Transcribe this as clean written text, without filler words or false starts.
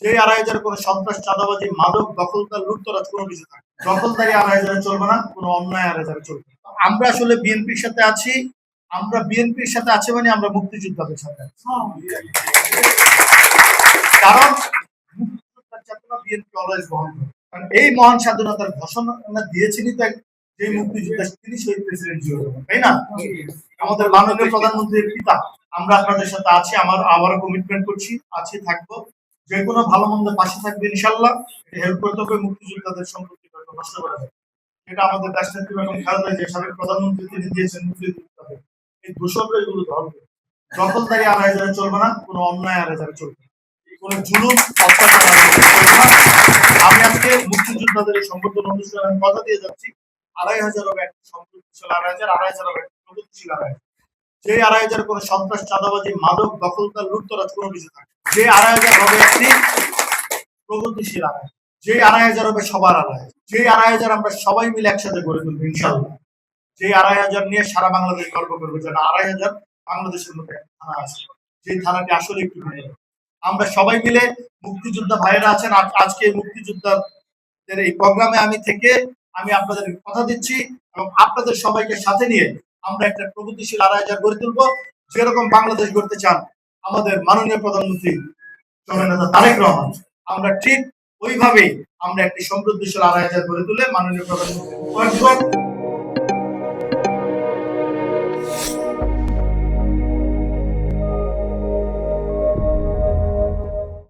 যে ২,৫০০ কোনো সন্ত্রাস, চাঁদাবাজি, মাদক, দখলদার, লুটতরাজ কোনো কিছু থাকে দখলদারি ২,৫০০ চলবে না, কোনো অন্যায় ২,৫০০ চলবে না। আমরা আসলে বিএনপির সাথে আছি। আমরা বিএনপির সাথে আছি মানে আমরা মুক্তিযোদ্ধাদের সাথে আছি। কারণ মুক্তিযোদ্ধার চেতনা বিএনপি অলওয়েজ বহন করে। কারণ এই মহান স্বাধীনতার ঘোষণা দিয়েছেনই তো যে মুক্তিযোদ্ধা, তিনি শহীদ প্রেসিডেন্ট জিয়াউর রহমান, তাই না? আমাদের মাননীয় প্রধানমন্ত্রীর পিতা। আমরা আপনাদের সাথে আছি, আবারও কমিটমেন্ট করছি, আছি, থাকবো। যে কোনো ভালো মন্দ পাশে থাকবে ইনশাল্লাহ। হেল্প করতে হবে, মুক্তিযোদ্ধাদের সম্পত্তি নষ্ট করা যাবে। এটা আমাদের দেশনেত্রী বেগম খালেদা জিয়া, সাবেক প্রধানমন্ত্রী, তিনি দিয়েছেন মুক্তিযোদ্ধাদের। এই দূষণটা এগুলো ধরবে। দখলদারি ২,৫০০ চলবে না, কোনো অন্যায় ২,৫০০ চলবে না, কোনো জুলুম, অত্যাচার চলবে না। আমি আজকে মুক্তিযোদ্ধাদের এই সংবর্ধনা অনুষ্ঠানে আমি কথা দিয়ে যাচ্ছি, ২,৫০০ হবে একটা সম্পৃক্তশীল ২,৫০০ হবে একটা প্রগতিশীল ২,৫০০। যে ২,৫০০ কোনো সন্ত্রাস, চাঁদাবাজি, মাদক, দখলদার, লুটতরাজ কোনো কিছু থাকে। যে ২,৫০০ হবে একটি প্রগতিশীল ২,৫০০। যে ২,৫০০ হবে সবার ২,৫০০। যে ২,৫০০ আমরা সবাই মিলে একসাথে গড়ে তুলবো ইনশাআল্লাহ। যে ২,৫০০ নিয়ে সারা বাংলাদেশ গর্ব করবে, যেন ২,৫০০ বাংলাদেশের মধ্যে একটা থানা আছে, যে থানাটি আসলে একটু ভিন্ন। আমরা সবাই মিলে, মুক্তিযোদ্ধা ভাইয়েরা আছেন, আজকে মুক্তিযোদ্ধাদের এই প্রোগ্রামে আমি আপনাদের কথা দিচ্ছি এবং আপনাদের সবাইকে সাথে নিয়ে আমরা একটা প্রগতিশীল ২,৫০০ গড়ে তুলবো, যেরকম বাংলাদেশ গড়তে চান আমাদের মাননীয় প্রধানমন্ত্রী জননেতা তারেক রহমান। আমরা ঠিক ওইভাবেই আমরা একটি সমৃদ্ধশীল ২,৫০০ গড়ে তুলে মাননীয় প্রধানমন্ত্রী